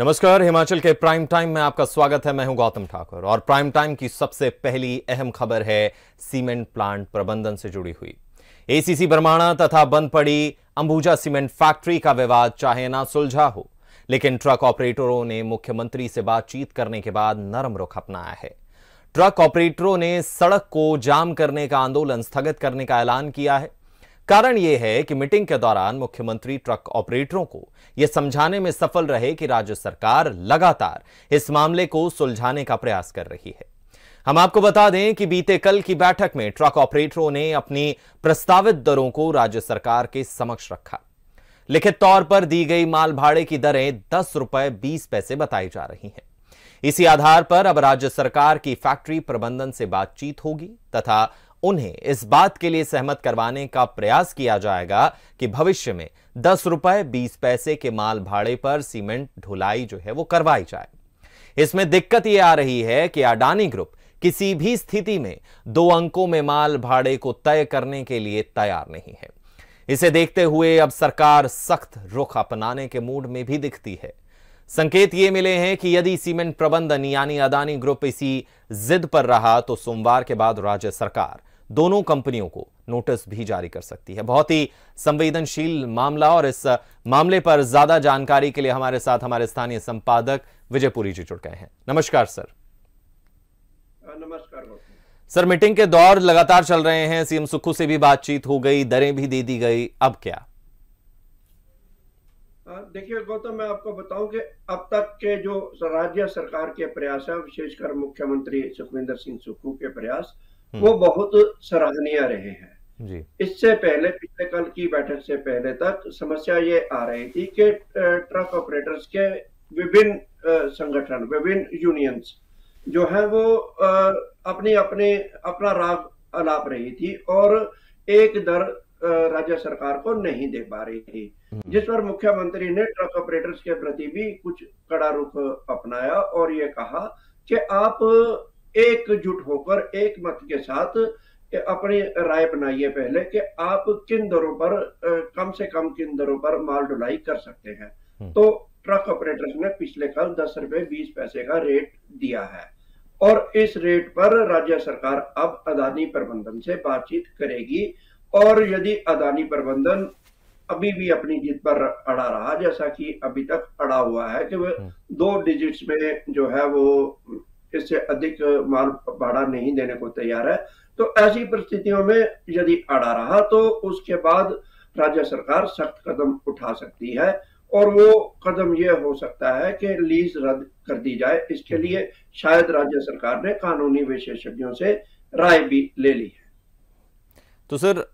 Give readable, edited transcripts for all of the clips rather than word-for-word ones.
नमस्कार, हिमाचल के prime time में आपका स्वागत है। मैं हूं गौतम ठाकुर और प्राइम टाइम की सबसे पहली अहम खबर है सीमेंट प्लांट प्रबंधन से जुड़ी हुई। एसीसी बरमाणा तथा बंद पड़ी अंबुजा सीमेंट फैक्ट्री का विवाद चाहे ना सुलझा हो, लेकिन ट्रक ऑपरेटरों ने मुख्यमंत्री से बातचीत करने के बाद नरम रुख अपनाया है। ट्रक ऑपरेटरों ने सड़क को जाम करने का आंदोलन स्थगित करने का ऐलान किया है। कारण यह है कि मीटिंग के दौरान मुख्यमंत्री ट्रक ऑपरेटरों को यह समझाने में सफल रहे कि राज्य सरकार लगातार इस मामले को सुलझाने का प्रयास कर रही है। हम आपको बता दें कि बीते कल की बैठक में ट्रक ऑपरेटरों ने अपनी प्रस्तावित दरों को राज्य सरकार के समक्ष रखा। लिखित तौर पर दी गई माल भाड़े की दरें 10 रुपए 20 पैसे बताई जा रही हैं। इसी आधार पर अब राज्य सरकार की फैक्ट्री प्रबंधन से बातचीत होगी तथा उन्हें इस बात के लिए सहमत करवाने का प्रयास किया जाएगा कि भविष्य में 10 रुपए 20 पैसे के माल भाड़े पर सीमेंट ढुलाई जो है वो करवाई जाए। इसमें दिक्कत यह आ रही है कि अडानी ग्रुप किसी भी स्थिति में 2 अंकों में माल भाड़े को तय करने के लिए तैयार नहीं है। इसे देखते हुए अब सरकार सख्त रुख अपनाने के मूड में भी दिखती है। संकेत ये मिले हैं कि यदि सीमेंट प्रबंधन यानी अडानी ग्रुप इसी जिद पर रहा तो सोमवार के बाद राज्य सरकार दोनों कंपनियों को नोटिस भी जारी कर सकती है। बहुत ही संवेदनशील मामला और इस मामले पर ज्यादा जानकारी के लिए हमारे साथ हमारे स्थानीय संपादक विजयपुरी जी जुड़ गए हैं। नमस्कार सर। नमस्कार सर, मीटिंग के दौर लगातार चल रहे हैं, सीएम सुक्खू से भी बातचीत हो गई, दरें भी दे दी गई, अब क्या? देखिए गौतम, मैं आपको बताऊं कि अब तक के जो राज्य सरकार के प्रयास है, विशेषकर मुख्यमंत्री सुखविंदर सिंह सुक्खू के प्रयास, वो बहुत सराहनीय रहे हैं जी। इससे पहले पिछले कल की बैठक से पहले तक समस्या ये आ रही थी कि ट्रक ऑपरेटर्स के विभिन्न संगठन, विभिन्न यूनियंस जो है वो अपना राग अलाप रही थी और एक दर राज्य सरकार को नहीं दे पा रही थी, जिस पर मुख्यमंत्री ने ट्रक ऑपरेटर्स के प्रति भी कुछ कड़ा रुख अपनाया और ये कहा कि आप एकजुट होकर एक मत के साथ अपनी राय बनाइए पहले कि आप किन दरों पर कम से कम किन दरों पर माल ढुलाई कर सकते हैं। तो ट्रक ऑपरेटर्स ने पिछले कल 10 रुपए 20 पैसे का रेट दिया है और इस रेट पर राज्य सरकार अब अडानी प्रबंधन से बातचीत करेगी और यदि अडानी प्रबंधन अभी भी अपनी जिद पर अड़ा रहा, जैसा कि अभी तक अड़ा हुआ है कि वह 2 डिजिट्स में जो है वो इससे अधिक माल भाड़ा नहीं देने को तैयार है, तो ऐसी परिस्थितियों में यदि अड़ा रहा तो उसके बाद राज्य सरकार सख्त कदम उठा सकती है और वो कदम ये हो सकता है कि लीज रद्द कर दी जाए। इसके लिए शायद राज्य सरकार ने कानूनी विशेषज्ञों से राय भी ले ली है। तो सर,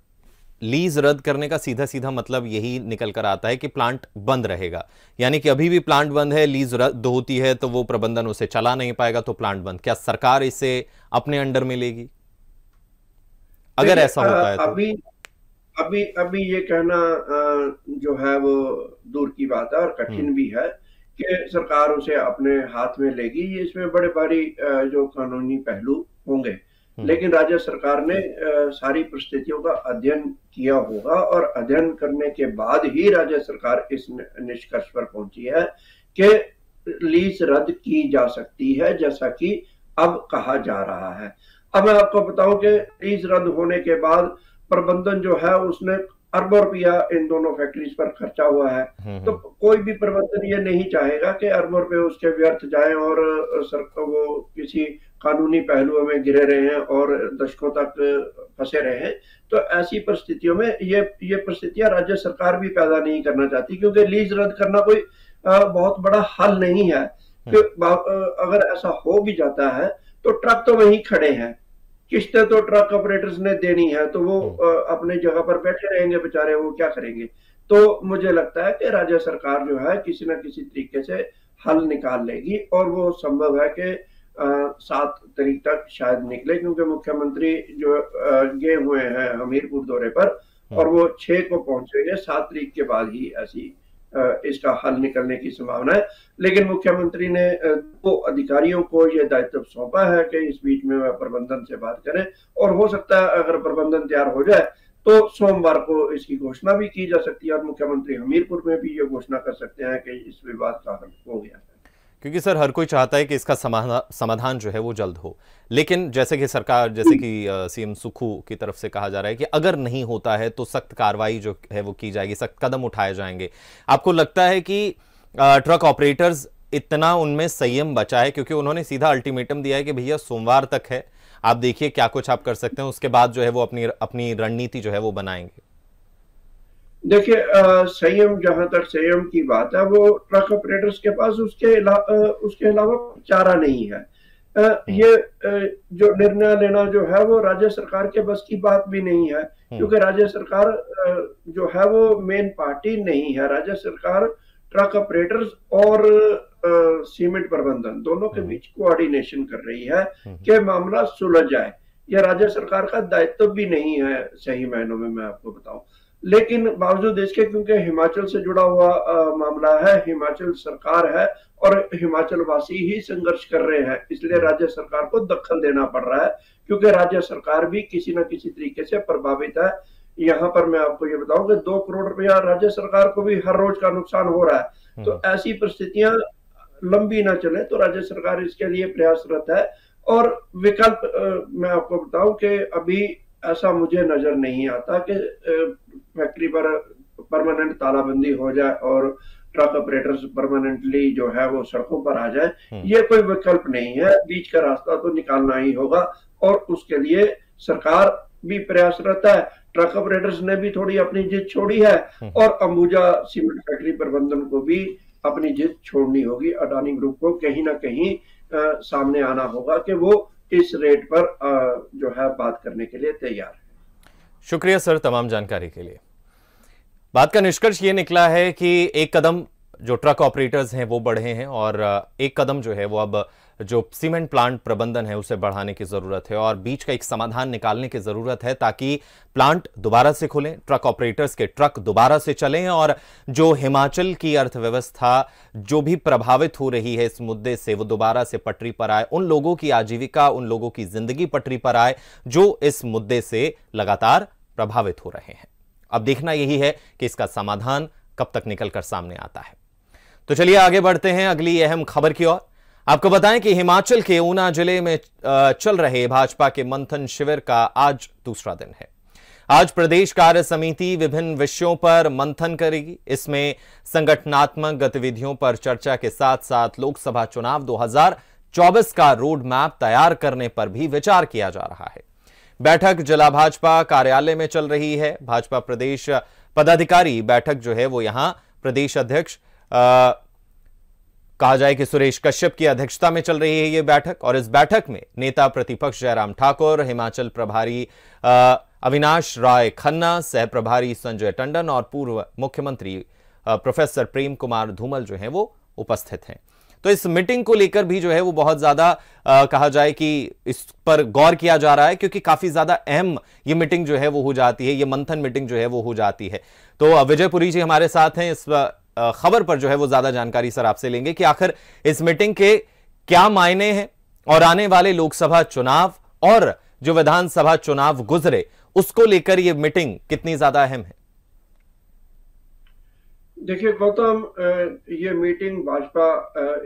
लीज रद्द करने का सीधा सीधा मतलब यही निकल कर आता है कि प्लांट बंद रहेगा, यानी कि अभी भी प्लांट बंद है, लीज रद्द होती है तो वो प्रबंधन उसे चला नहीं पाएगा तो प्लांट बंद। क्या सरकार इसे अपने अंडर में लेगी अगर ऐसा होता है तो? अभी ये कहना जो है वो दूर की बात है और कठिन भी है कि सरकार उसे अपने हाथ में लेगी। इसमें बड़े भारी जो कानूनी पहलू होंगे, लेकिन राज्य सरकार ने सारी परिस्थितियों का अध्ययन किया होगा और अध्ययन करने के बाद ही राज्य सरकार इस निष्कर्ष पर पहुंची है कि लीज रद्द की जा सकती है, जैसा कि अब कहा जा रहा है। अब मैं आपको बताऊं कि लीज रद्द होने के बाद प्रबंधन जो है उसने अरबों रुपया इन दोनों फैक्ट्रीज पर खर्चा हुआ है, तो कोई भी प्रबंधन ये नहीं चाहेगा कि अरबों रुपए उसके व्यर्थ जाएं और वो किसी कानूनी पहलुओं में गिरे रहे हैं और दशकों तक फंसे रहे हैं। तो ऐसी परिस्थितियों में ये परिस्थितियां राज्य सरकार भी पैदा नहीं करना चाहती, क्योंकि लीज रद्द करना कोई बहुत बड़ा हल नहीं है। कि अगर ऐसा हो भी जाता है तो ट्रक तो वहीं खड़े हैं, किस्तें तो ट्रक ऑपरेटर्स ने देनी है, तो वो अपने जगह पर बैठे रहेंगे बेचारे, वो क्या करेंगे। तो मुझे लगता है कि राज्य सरकार जो है किसी न किसी तरीके से हल निकाल लेगी और वो संभव है कि 7 तारीख तक शायद निकले, क्योंकि मुख्यमंत्री जो गए हुए हैं हमीरपुर दौरे पर और वो 6 को पहुंचेंगे। 7 तारीख के बाद ही ऐसी इसका हल निकलने की संभावना है। लेकिन मुख्यमंत्री ने 2 अधिकारियों को यह दायित्व सौंपा है कि इस बीच में वह प्रबंधन से बात करें और हो सकता है अगर प्रबंधन तैयार हो जाए तो सोमवार को इसकी घोषणा भी की जा सकती है और मुख्यमंत्री हमीरपुर में भी ये घोषणा कर सकते हैं कि इस विवाद का हल हो गया है। क्योंकि सर हर कोई चाहता है कि इसका समाधान जो है वो जल्द हो, लेकिन जैसे कि सरकार, जैसे कि सीएम सुक्खू की तरफ से कहा जा रहा है कि अगर नहीं होता है तो सख्त कार्रवाई जो है वो की जाएगी, सख्त कदम उठाए जाएंगे। आपको लगता है कि ट्रक ऑपरेटर्स इतना उनमें संयम बचा है, क्योंकि उन्होंने सीधा अल्टीमेटम दिया है कि भैया सोमवार तक है, आप देखिए क्या कुछ आप कर सकते हैं, उसके बाद जो है वो अपनी रणनीति जो है वो बनाएंगे। देखिए, संयम, जहां तक संयम की बात है, वो ट्रक ऑपरेटर्स के पास उसके अलावा चारा नहीं है। ये जो निर्णय लेना जो है वो राज्य सरकार के बस की बात भी नहीं है, क्योंकि राज्य सरकार जो है वो मेन पार्टी नहीं है। राज्य सरकार ट्रक ऑपरेटर्स और सीमेंट प्रबंधन दोनों के बीच कोऑर्डिनेशन कर रही है कि मामला सुलझ जाए। यह राज्य सरकार का दायित्व भी नहीं है सही मायनों में, मैं आपको बताऊं। लेकिन बावजूद इसके, क्योंकि हिमाचल से जुड़ा हुआ मामला है, हिमाचल सरकार है और हिमाचल वासी ही संघर्ष कर रहे हैं, इसलिए राज्य सरकार को दखल देना पड़ रहा है, क्योंकि राज्य सरकार भी किसी न किसी तरीके से प्रभावित है। यहाँ पर मैं आपको ये बताऊं कि 2 करोड़ रुपया राज्य सरकार को भी हर रोज का नुकसान हो रहा है। तो ऐसी परिस्थितियां लंबी ना चले तो राज्य सरकार इसके लिए प्रयासरत है। और विकल्प मैं आपको बताऊं कि अभी ऐसा मुझे नजर नहीं आता कि फैक्ट्री पर परमानेंट तालाबंदी हो जाए और ट्रक ऑपरेटर्स परमानेंटली जो है वो सड़कों पर आ जाए। ये कोई विकल्प नहीं है, बीच का रास्ता तो निकालना ही होगा और उसके लिए सरकार भी प्रयासरत है। ट्रक ऑपरेटर्स ने भी थोड़ी अपनी जिद छोड़ी है और अंबुजा सीमेंट फैक्ट्री प्रबंधन को भी अपनी जिद छोड़नी होगी। अडानी ग्रुप को कहीं ना कहीं सामने आना होगा कि वो इस रेट पर जो है बात करने के लिए तैयार है। शुक्रिया सर तमाम जानकारी के लिए। बात का निष्कर्ष ये निकला है कि एक कदम जो ट्रक ऑपरेटर्स हैं वो बढ़े हैं और एक कदम जो है वो अब जो सीमेंट प्लांट प्रबंधन है उसे बढ़ाने की जरूरत है और बीच का एक समाधान निकालने की जरूरत है, ताकि प्लांट दोबारा से खुलें, ट्रक ऑपरेटर्स के ट्रक दोबारा से चलें और जो हिमाचल की अर्थव्यवस्था जो भी प्रभावित हो रही है इस मुद्दे से वो दोबारा से पटरी पर आए, उन लोगों की आजीविका, उन लोगों की जिंदगी पटरी पर आए जो इस मुद्दे से लगातार प्रभावित हो रहे हैं। अब देखना यही है कि इसका समाधान कब तक निकलकर सामने आता है। तो चलिए आगे बढ़ते हैं अगली अहम खबर की ओर। आपको बताएं कि हिमाचल के ऊना जिले में चल रहे भाजपा के मंथन शिविर का आज दूसरा दिन है। आज प्रदेश कार्य समिति विभिन्न विषयों पर मंथन करेगी। इसमें संगठनात्मक गतिविधियों पर चर्चा के साथ साथ लोकसभा चुनाव 2024 का रोड मैप तैयार करने पर भी विचार किया जा रहा है। बैठक जिला भाजपा कार्यालय में चल रही है। भाजपा प्रदेश पदाधिकारी बैठक जो है वो यहां प्रदेश अध्यक्ष कहा जाए कि सुरेश कश्यप की अध्यक्षता में चल रही है ये बैठक और इस बैठक में नेता प्रतिपक्ष जयराम ठाकुर, हिमाचल प्रभारी अविनाश राय खन्ना, सह प्रभारी संजय टंडन और पूर्व मुख्यमंत्री प्रोफेसर प्रेम कुमार धूमल जो हैं वो उपस्थित हैं। तो इस मीटिंग को लेकर भी जो है वो बहुत ज्यादा कहा जाए कि इस पर गौर किया जा रहा है, क्योंकि काफी ज्यादा अहम ये मीटिंग जो है वो हो जाती है, ये मंथन मीटिंग जो है वो हो जाती है। तो विजयपुरी जी हमारे साथ हैं, इस खबर पर जो है वो ज्यादा जानकारी सर आपसे लेंगे कि आखिर इस मीटिंग के क्या मायने हैं और आने वाले लोकसभा चुनाव और जो विधानसभा चुनाव गुजरे उसको लेकर ये मीटिंग कितनी ज्यादा अहम है। देखिए गौतम, ये मीटिंग भाजपा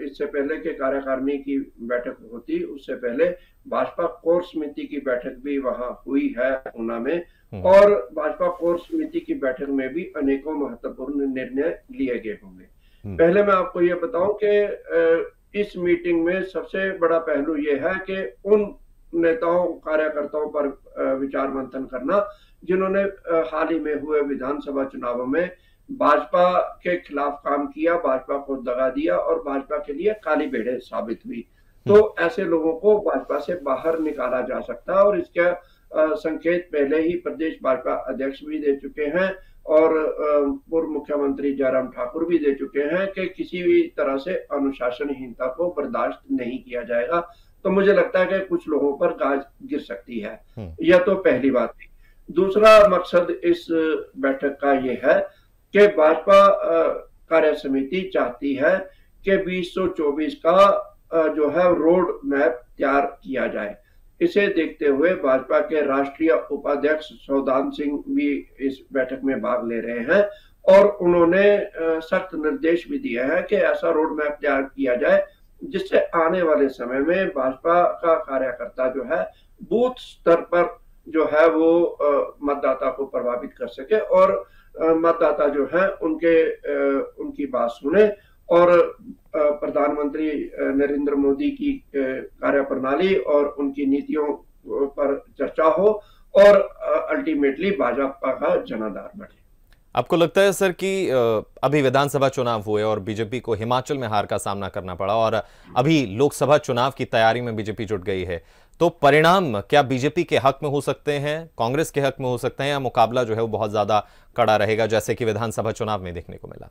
इससे पहले के कार्यकारिणी की बैठक होती, उससे पहले भाजपा कोर समिति की बैठक भी वहां हुई है ऊना में और भाजपा कोर समिति की बैठक में भी अनेकों महत्वपूर्ण निर्णय लिए गए होंगे। पहले मैं आपको ये बताऊं कि इस मीटिंग में सबसे बड़ा पहलू ये है कि उन नेताओं कार्यकर्ताओं पर विचार मंथन करना जिन्होंने हाल ही में हुए विधानसभा चुनावों में भाजपा के खिलाफ काम किया, भाजपा को दगा दिया और भाजपा के लिए काली भेड़ें साबित हुई। तो ऐसे लोगों को भाजपा से बाहर निकाला जा सकता है और इसका संकेत पहले ही प्रदेश भाजपा अध्यक्ष भी दे चुके हैं और पूर्व मुख्यमंत्री जयराम ठाकुर भी दे चुके हैं कि किसी भी तरह से अनुशासनहीनता को बर्दाश्त नहीं किया जाएगा। तो मुझे लगता है कि कुछ लोगों पर गाज गिर सकती है। यह तो पहली बात थी। दूसरा मकसद इस बैठक का ये है कि भाजपा कार्य समिति चाहती है कि 2024 का जो है रोड मैप तैयार किया जाए। इसे देखते हुए भाजपा के राष्ट्रीय उपाध्यक्ष सौदान सिंह भी इस बैठक में भाग ले रहे हैं और उन्होंने सख्त निर्देश भी दिए हैं कि ऐसा रोड मैप तैयार किया जाए जिससे आने वाले समय में भाजपा का कार्यकर्ता जो है बूथ स्तर पर जो है वो मतदाता को प्रभावित कर सके और मतदाता जो है उनकी बात सुने और प्रधानमंत्री नरेंद्र मोदी की कार्यप्रणाली और उनकी नीतियों पर चर्चा हो और अल्टीमेटली भाजपा का जनाधार बढ़े। आपको लगता है सर कि अभी विधानसभा चुनाव हुए और बीजेपी को हिमाचल में हार का सामना करना पड़ा और अभी लोकसभा चुनाव की तैयारी में बीजेपी जुट गई है, तो परिणाम क्या बीजेपी के हक में हो सकते हैं, कांग्रेस के हक में हो सकते हैं, या मुकाबला जो है वो बहुत ज्यादा कड़ा रहेगा जैसे कि विधानसभा चुनाव में देखने को मिला?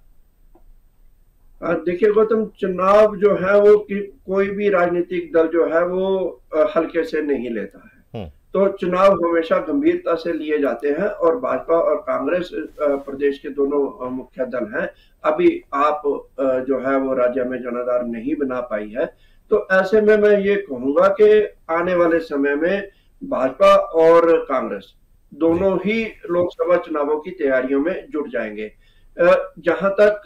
देखिए गौतम, चुनाव जो है वो कोई भी राजनीतिक दल जो है वो हल्के से नहीं लेता है। तो चुनाव हमेशा गंभीरता से लिए जाते हैं और भाजपा और कांग्रेस प्रदेश के दोनों मुख्य दल हैं। अभी आप जो है वो राज्य में जनाधार नहीं बना पाई है। तो ऐसे में मैं ये कहूंगा कि आने वाले समय में भाजपा और कांग्रेस दोनों ही लोकसभा चुनावों की तैयारियों में जुट जाएंगे। जहां तक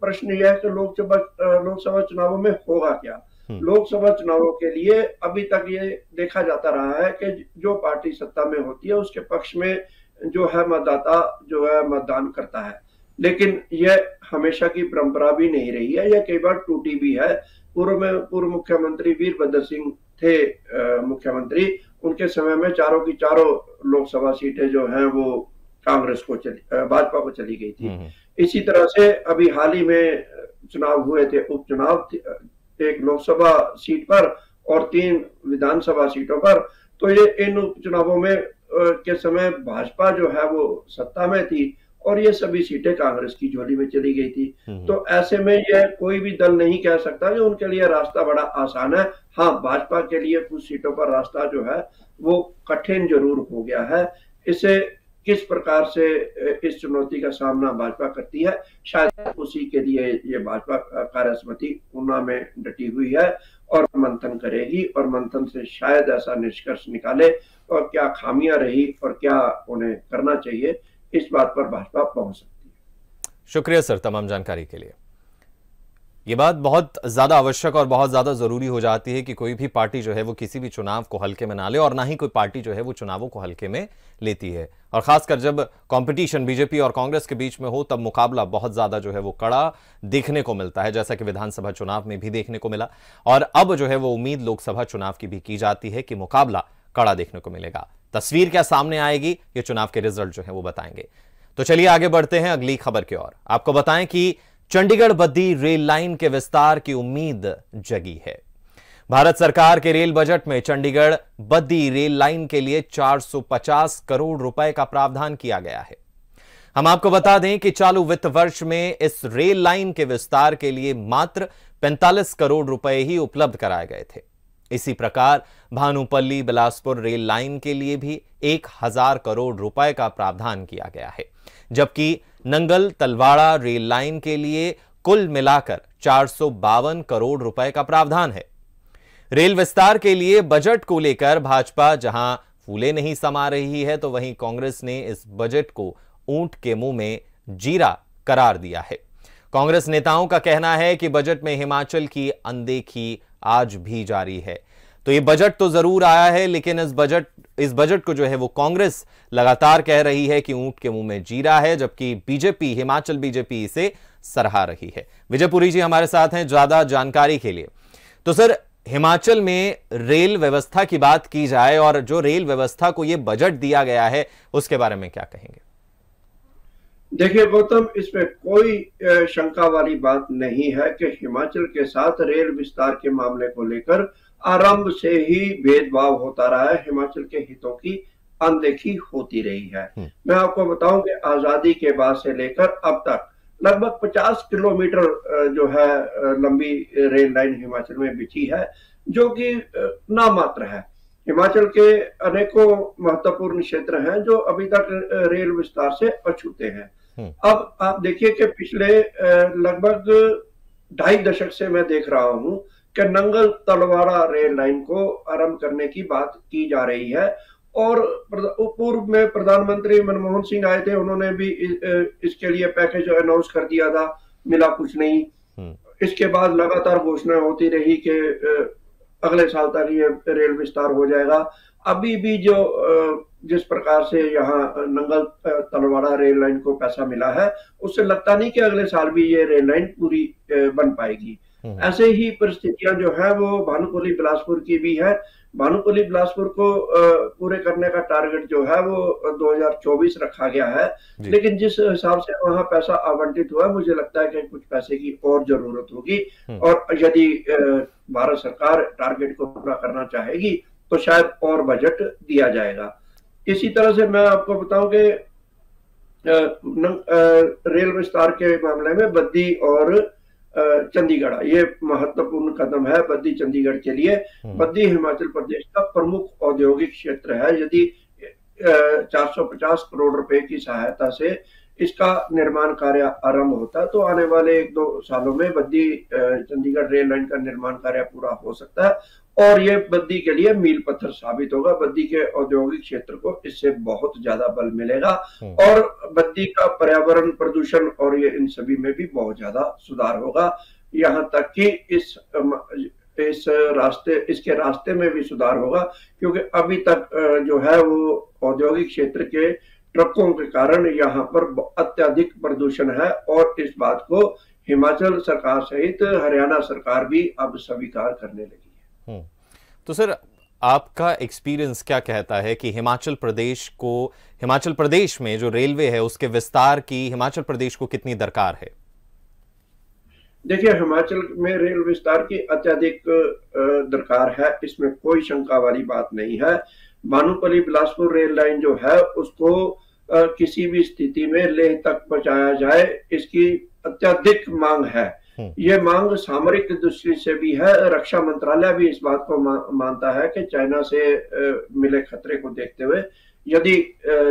प्रश्न यह है कि लोकसभा चुनावों में होगा क्या, लोकसभा चुनावों के लिए अभी तक ये देखा जाता रहा है कि जो पार्टी सत्ता में होती है उसके पक्ष में जो है मतदाता जो है मतदान करता है, लेकिन यह हमेशा की परंपरा भी नहीं रही है, यह कई बार टूटी भी है। पूर्व मुख्यमंत्री वीरभद्र सिंह थे मुख्यमंत्री, उनके समय में चारों की चारों लोकसभा सीटें जो हैं वो कांग्रेस को भाजपा को चली गई थी। इसी तरह से अभी हाल ही में चुनाव हुए थे, उपचुनाव, एक लोकसभा सीट पर और 3 विधानसभा सीटों पर। तो ये इन उपचुनावों में के समय भाजपा जो है वो सत्ता में थी और ये सभी सीटें कांग्रेस की झोली में चली गई थी। तो ऐसे में यह कोई भी दल नहीं कह सकता कि उनके लिए रास्ता बड़ा आसान है। हाँ, भाजपा के लिए कुछ सीटों पर रास्ता जो है वो कठिन जरूर हो गया है। इसे किस प्रकार से इस चुनौती का सामना भाजपा करती है, शायद उसी के लिए ये भाजपा कार्यसमिति ऊना में डटी हुई है और मंथन करेगी और मंथन से शायद ऐसा निष्कर्ष निकाले और क्या खामियां रही और क्या उन्हें करना चाहिए, इस बात पर भाजपा पहुंच सकती है। शुक्रिया सर तमाम जानकारी के लिए। ये बात बहुत ज्यादा आवश्यक और बहुत ज्यादा जरूरी हो जाती है कि कोई भी पार्टी जो है वो किसी भी चुनाव को हल्के में ना ले और ना ही कोई पार्टी जो है वो चुनावों को हल्के में लेती है। और खासकर जब कंपटीशन बीजेपी और कांग्रेस के बीच में हो तब मुकाबला बहुत ज्यादा जो है वो कड़ा देखने को मिलता है, जैसा कि विधानसभा चुनाव में भी देखने को मिला। और अब जो है वो उम्मीद लोकसभा चुनाव की भी की जाती है कि मुकाबला कड़ा देखने को मिलेगा। तस्वीर क्या सामने आएगी ये चुनाव के रिजल्ट जो है वो बताएंगे। तो चलिए आगे बढ़ते हैं अगली खबर की ओर। आपको बताएं कि चंडीगढ़ बद्दी रेल लाइन के विस्तार की उम्मीद जगी है। भारत सरकार के रेल बजट में चंडीगढ़ बद्दी रेल लाइन के लिए 450 करोड़ रुपए का प्रावधान किया गया है। हम आपको बता दें कि चालू वित्त वर्ष में इस रेल लाइन के विस्तार के लिए मात्र 45 करोड़ रुपए ही उपलब्ध कराए गए थे। इसी प्रकार भानुपल्ली बिलासपुर रेल लाइन के लिए भी 1000 करोड़ रुपए का प्रावधान किया गया है, जबकि नंगल तलवाड़ा रेल लाइन के लिए कुल मिलाकर 452 करोड़ रुपए का प्रावधान है। रेल विस्तार के लिए बजट को लेकर भाजपा जहां फूले नहीं समा रही है, तो वहीं कांग्रेस ने इस बजट को ऊंट के मुंह में जीरा करार दिया है। कांग्रेस नेताओं का कहना है कि बजट में हिमाचल की अनदेखी आज भी जारी है। तो ये बजट तो जरूर आया है, लेकिन इस बजट को जो है वो कांग्रेस लगातार कह रही है कि ऊंट के मुंह में जीरा है, जबकि बीजेपी, हिमाचल बीजेपी इसे सराहा रही है। विजयपुरी जी हमारे साथ हैं ज्यादा जानकारी के लिए। तो सर, हिमाचल में रेल व्यवस्था की बात की जाए और जो रेल व्यवस्था को ये बजट दिया गया है उसके बारे में क्या कहेंगे? देखिए गौतम, इसमें कोई शंका वाली बात नहीं है कि हिमाचल के साथ रेल विस्तार के मामले को लेकर आरंभ से ही भेदभाव होता रहा है, हिमाचल के हितों की अनदेखी होती रही है। मैं आपको बताऊं कि आजादी के बाद से लेकर अब तक लगभग 50 किलोमीटर जो है लंबी रेल लाइन हिमाचल में बिछी है, जो कि नामात्र है। हिमाचल के अनेकों महत्वपूर्ण क्षेत्र हैं जो अभी तक रेल विस्तार से अछूते हैं। अब आप देखिए कि पिछले लगभग 2.5 दशक से मैं देख रहा हूं कि नंगल तलवाड़ा रेल लाइन को आरंभ करने की बात की जा रही है और पूर्व में प्रधानमंत्री मनमोहन सिंह आए थे, उन्होंने भी इसके लिए पैकेज अनाउंस कर दिया था, मिला कुछ नहीं। इसके बाद लगातार घोषणा होती रही कि अगले साल तक ये रेल विस्तार हो जाएगा। अभी भी जो जिस प्रकार से यहाँ नंगल तलवाड़ा रेल लाइन को पैसा मिला है, उससे लगता नहीं कि अगले साल भी ये रेल लाइन पूरी बन पाएगी। ऐसे ही परिस्थितियां जो है वो भानुपल्ली बिलासपुर की भी है। भानुपल्ली बिलासपुर को पूरे करने का टारगेट जो है वो 2024 रखा गया है, लेकिन जिस हिसाब से वहां पैसा आवंटित हुआ, मुझे लगता है कि कुछ पैसे की और जरूरत होगी, और यदि भारत सरकार टारगेट को पूरा करना चाहेगी तो शायद और बजट दिया जाएगा। इसी तरह से मैं आपको बताऊं कि रेल विस्तार के मामले में बद्दी और चंडीगढ़ ये महत्वपूर्ण कदम है बद्दी चंडीगढ़ के लिए। बद्दी हिमाचल प्रदेश का प्रमुख औद्योगिक क्षेत्र है। यदि 450 करोड़ रुपए की सहायता से इसका निर्माण कार्य आरंभ होता है तो आने वाले 1-2 सालों में बद्दी चंडीगढ़ रेल लाइन का निर्माण कार्य पूरा हो सकता है, और ये बद्दी के लिए मील पत्थर साबित होगा। बद्दी के औद्योगिक क्षेत्र को इससे बहुत ज्यादा बल मिलेगा, और बद्दी का पर्यावरण प्रदूषण और ये इन सभी में भी बहुत ज्यादा सुधार होगा। यहाँ तक कि इसके रास्ते में भी सुधार होगा, क्योंकि अभी तक जो है वो औद्योगिक क्षेत्र के ट्रकों के कारण यहाँ पर अत्यधिक प्रदूषण है, और इस बात को हिमाचल सरकार सहित हरियाणा सरकार भी अब स्वीकार करने लगी है। तो सर, आपका एक्सपीरियंस क्या कहता है कि हिमाचल प्रदेश में जो रेलवे है उसके विस्तार की हिमाचल प्रदेश को कितनी दरकार है? देखिए, हिमाचल में रेल विस्तार की अत्यधिक दरकार है, इसमें कोई शंका वाली बात नहीं है। भानुपल्ली बिलासपुर रेल लाइन जो है उसको किसी भी स्थिति में लेह तक पहुंचाया जाए, इसकी अत्यधिक मांग है। ये मांग सामरिक दृष्टि से भी है। रक्षा मंत्रालय भी इस बात को मानता है कि चाइना से मिले खतरे को देखते हुए यदि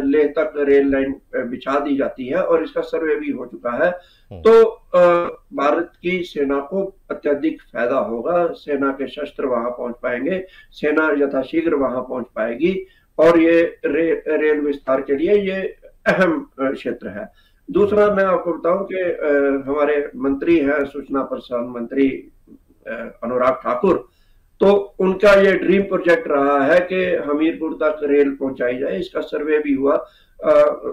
लेह तक रेल लाइन बिछा दी जाती है, और इसका सर्वे भी हो चुका है, तो भारत की सेना को अत्यधिक फायदा होगा। सेना के शस्त्र वहां पहुंच पाएंगे, सेना यथाशीघ्र वहां पहुंच पाएगी, और ये रेल विस्तार के लिए ये अहम क्षेत्र है। दूसरा, मैं आपको बताऊं कि हमारे मंत्री हैं सूचना प्रसारण मंत्री अनुराग ठाकुर, तो उनका ये ड्रीम प्रोजेक्ट रहा है कि हमीरपुर तक रेल पहुंचाई जाए। इसका सर्वे भी हुआ,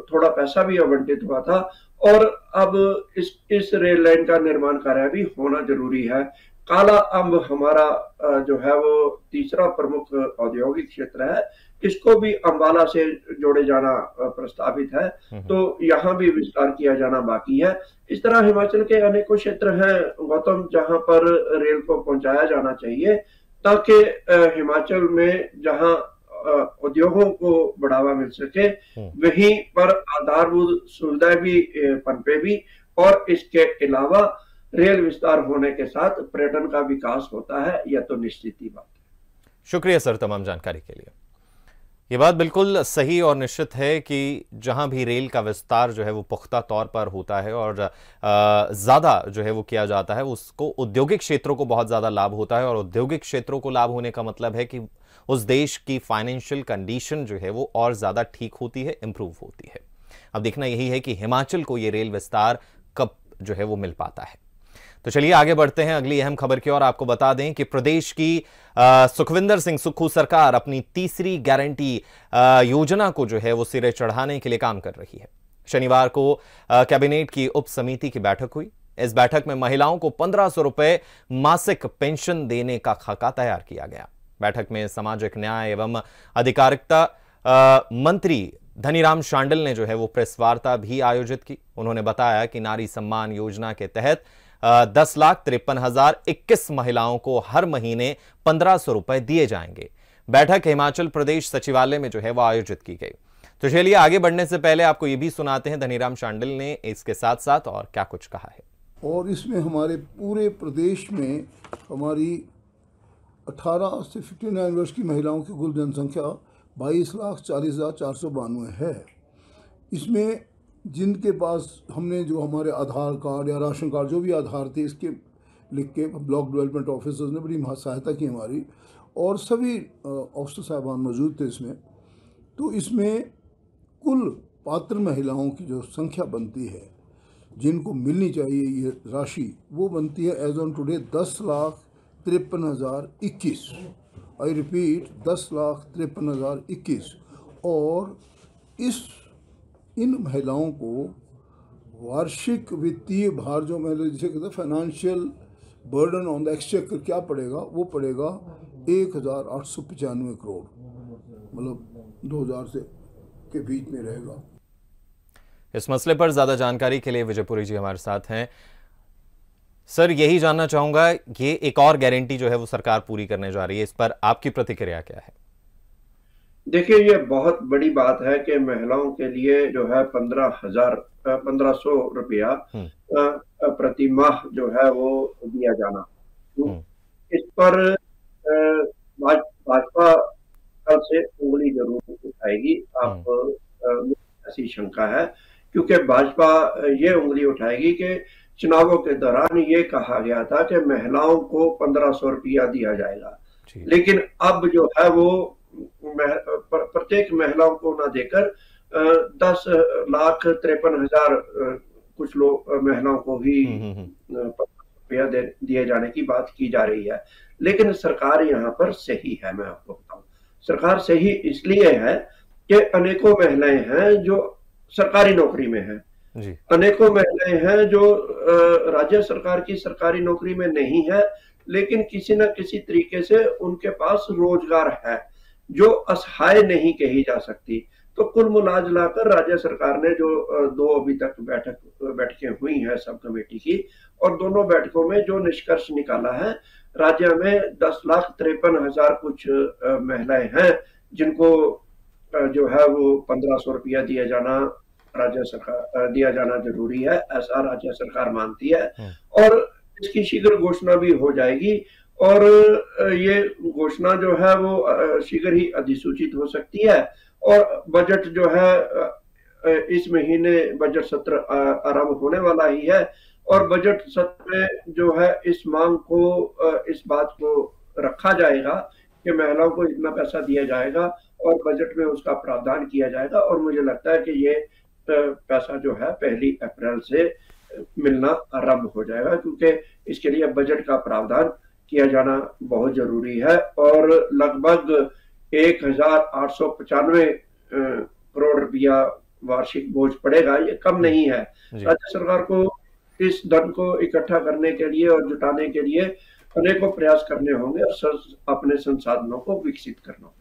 थोड़ा पैसा भी आवंटित हुआ था, और अब इस रेल लाइन का निर्माण कार्य भी होना जरूरी है। काला अम्ब हमारा जो है वो तीसरा प्रमुख औद्योगिक क्षेत्र है, इसको भी अंबाला से जोड़े जाना प्रस्तावित है, तो यहाँ भी विस्तार किया जाना बाकी है। इस तरह हिमाचल के अनेकों क्षेत्र हैं गौतम, जहां पर रेल को पहुंचाया जाना चाहिए, ताकि हिमाचल में जहां उद्योगों को बढ़ावा मिल सके, वहीं पर आधारभूत सुविधाएं भी पनपे भी, और इसके अलावा रेल विस्तार होने के साथ पर्यटन का विकास होता है, यह तो निश्चित ही बात है। शुक्रिया सर तमाम जानकारी के लिए। ये बात बिल्कुल सही और निश्चित है कि जहां भी रेल का विस्तार जो है वो पुख्ता तौर पर होता है और ज़्यादा जो है वो किया जाता है, उसको औद्योगिक क्षेत्रों को बहुत ज़्यादा लाभ होता है, और औद्योगिक क्षेत्रों को लाभ होने का मतलब है कि उस देश की फाइनेंशियल कंडीशन जो है वो और ज़्यादा ठीक होती है, इंप्रूव होती है। अब देखना यही है कि हिमाचल को ये रेल विस्तार कब जो है वो मिल पाता है। तो चलिए आगे बढ़ते हैं अगली अहम खबर की ओर। आपको बता दें कि प्रदेश की सुखविंदर सिंह सुक्खू सरकार अपनी तीसरी गारंटी योजना को जो है वो सिरे चढ़ाने के लिए काम कर रही है। शनिवार को कैबिनेट की उप समिति की बैठक हुई। इस बैठक में महिलाओं को 1500 रुपए मासिक पेंशन देने का खाका तैयार किया गया। बैठक में सामाजिक न्याय एवं अधिकारिता मंत्री धनीराम शांडिल ने जो है वो प्रेस वार्ता भी आयोजित की। उन्होंने बताया कि नारी सम्मान योजना के तहत 10,53,021 महिलाओं को हर महीने 1500 रुपए दिए जाएंगे। बैठक हिमाचल प्रदेश सचिवालय में जो है वो आयोजित की गई। तो चलिए आगे बढ़ने से पहले आपको ये भी सुनाते हैं धनीराम शांडिल ने इसके साथ साथ और क्या कुछ कहा है। और इसमें हमारे पूरे प्रदेश में हमारी 18 से 59 वर्ष की महिलाओं की कुल जनसंख्या 22,40,492 है। इसमें जिनके पास हमने जो हमारे आधार कार्ड या राशन कार्ड जो भी आधार थे इसके लिख के ब्लॉक डेवलपमेंट ऑफिसर्स ने बड़ी सहायता की हमारी, और सभी ऑफिसर साहबान मौजूद थे इसमें। तो इसमें कुल पात्र महिलाओं की जो संख्या बनती है जिनको मिलनी चाहिए ये राशि, वो बनती है as on today 10,53,021। I repeat, 10,53,021। और इन महिलाओं को वार्षिक वित्तीय भार, जो मैंने जिसे कहते हैं financial burden on the exchequer, क्या पड़ेगा? वो पड़ेगा 1,895 करोड़, मतलब 2000 से के बीच में रहेगा। इस मसले पर ज्यादा जानकारी के लिए विजयपुरी जी हमारे साथ हैं। सर, यही जानना चाहूंगा, ये एक और गारंटी जो है वो सरकार पूरी करने जा रही है, इस पर आपकी प्रतिक्रिया क्या है? देखिए, ये बहुत बड़ी बात है कि महिलाओं के लिए जो है 1500 रुपया प्रति माह जो है वो दिया जाना। इस पर भाजपा कल से उंगली जरूर उठाएगी। आप ऐसी शंका है, क्योंकि भाजपा ये उंगली उठाएगी कि चुनावों के दौरान ये कहा गया था कि महिलाओं को 1500 रुपया दिया जाएगा, लेकिन अब जो है वो प्रत्येक महिलाओं को ना देकर 10,53,000 कुछ लोग महिलाओं को ही रुपया दिए जाने की बात की जा रही है। लेकिन सरकार यहाँ पर सही है। मैं आपको बताऊं, सरकार सही इसलिए है कि अनेकों महिलाएं हैं जो सरकारी नौकरी में हैं, अनेकों महिलाएं हैं जो राज्य सरकार की सरकारी नौकरी में नहीं है, लेकिन किसी न किसी तरीके से उनके पास रोजगार है जो असहाय नहीं कही जा सकती। तो कुल मिलाकर राज्य सरकार ने जो 2 अभी तक बैठकें हुई हैं सब कमेटी की, और दोनों बैठकों में जो निष्कर्ष निकाला है, राज्य में 10,53,000 कुछ महिलाएं हैं जिनको जो है वो 1500 रुपया दिया जाना जरूरी है, ऐसा राज्य सरकार मानती है। और इसकी शीघ्र घोषणा भी हो जाएगी, और ये घोषणा जो है वो शीघ्र ही अधिसूचित हो सकती है। और बजट जो है इस महीने बजट सत्र आरंभ होने वाला ही है, और बजट सत्र में जो है इस मांग को, इस बात को रखा जाएगा कि महिलाओं को इतना पैसा दिया जाएगा, और बजट में उसका प्रावधान किया जाएगा। और मुझे लगता है कि ये पैसा जो है 1 अप्रैल से मिलना आरंभ हो जाएगा, क्योंकि इसके लिए बजट का प्रावधान किया जाना बहुत जरूरी है। और लगभग 1,895 करोड़ रुपया वार्षिक बोझ पड़ेगा। ये कम नहीं है। राज्य सरकार को इस धन को इकट्ठा करने के लिए और जुटाने के लिए अनेकों प्रयास करने होंगे, और अपने संसाधनों को विकसित करना होगा।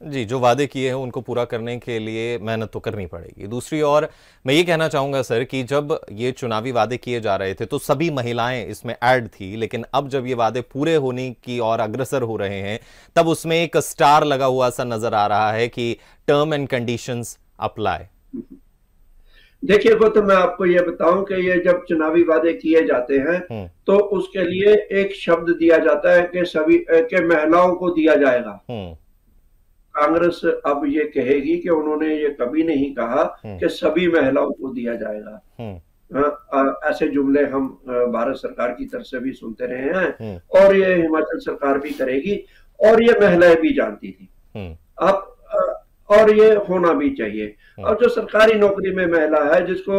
जी, जो वादे किए हैं उनको पूरा करने के लिए मेहनत तो करनी पड़ेगी। दूसरी ओर मैं ये कहना चाहूंगा सर कि जब ये चुनावी वादे किए जा रहे थे तो सभी महिलाएं इसमें ऐड थी, लेकिन अब जब ये वादे पूरे होने की ओर अग्रसर हो रहे हैं तब उसमें एक स्टार लगा हुआ सा नजर आ रहा है कि टर्म एंड कंडीशंस अप्लाई। देखिए, वो तो मैं आपको ये बताऊं कि ये जब चुनावी वादे किए जाते हैं तो उसके लिए एक शब्द दिया जाता है कि सभी के महिलाओं को दिया जाएगा। कांग्रेस अब ये कहेगी कि उन्होंने ये कभी नहीं कहा कि सभी महिलाओं को दिया जाएगा। ऐसे जुमले हम भारत सरकार की तरफ से भी सुनते रहे हैं, और ये हिमाचल सरकार भी करेगी, और ये महिलाएं भी जानती थी। अब और ये होना भी चाहिए। और जो सरकारी नौकरी में महिला है, जिसको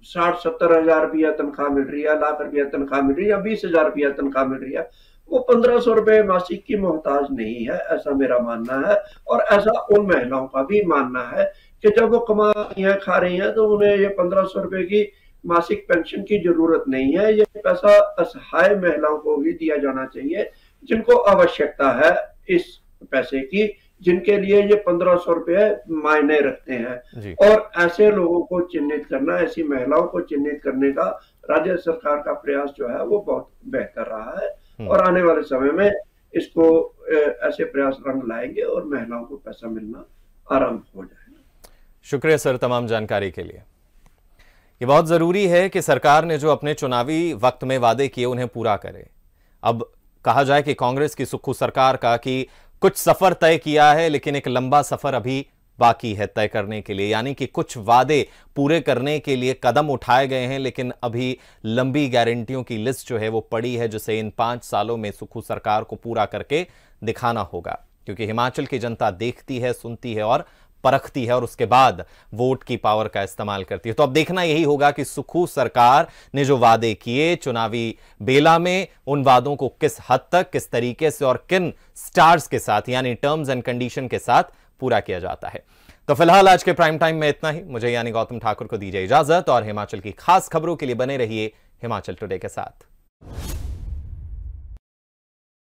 60-70 हजार रुपया तनख्वाह मिल रही है, लाख रुपया तनख्वाह मिल रही है, या 20,000 रुपया तनख्वाह मिल रही है, वो 1500 रुपए मासिक की मोहताज नहीं है, ऐसा मेरा मानना है। और ऐसा उन महिलाओं का भी मानना है कि जब वो कमा रही हैं, खा रही हैं, तो उन्हें ये 1500 रुपए की मासिक पेंशन की जरूरत नहीं है। ये पैसा असहाय महिलाओं को भी दिया जाना चाहिए, जिनको आवश्यकता है इस पैसे की, जिनके लिए ये 1500 रुपए मायने रखते हैं। और ऐसे लोगों को चिन्हित करना, ऐसी महिलाओं को चिन्हित करने का राज्य सरकार का प्रयास जो है वो बहुत बेहतर रहा है, और आने वाले समय में इसको ऐसे प्रयास रंग लाएंगे और महिलाओं को पैसा मिलना आरंभ हो जाएगा। शुक्रिया सर तमाम जानकारी के लिए। ये बहुत जरूरी है कि सरकार ने जो अपने चुनावी वक्त में वादे किए उन्हें पूरा करे। अब कहा जाए कि कांग्रेस की सुक्खू सरकार का कि कुछ सफर तय किया है, लेकिन एक लंबा सफर अभी बाकी है तय करने के लिए, यानी कि कुछ वादे पूरे करने के लिए कदम उठाए गए हैं, लेकिन अभी लंबी गारंटियों की लिस्ट जो है वो पड़ी है, जिसे इन 5 सालों में सुक्खू सरकार को पूरा करके दिखाना होगा। क्योंकि हिमाचल की जनता देखती है, सुनती है और परखती है और उसके बाद वोट की पावर का इस्तेमाल करती है। तो अब देखना यही होगा कि सुक्खू सरकार ने जो वादे किए चुनावी बेला में, उन वादों को किस हद तक, किस तरीके से और किन स्टार्स के साथ यानी टर्म्स एंड कंडीशन के साथ पूरा किया जाता है। तो फिलहाल आज के प्राइम टाइम में इतना ही। मुझे यानी गौतम ठाकुर को दीजिए इजाजत और हिमाचल की खास खबरों के लिए बने रहिए हिमाचल टुडे के साथ।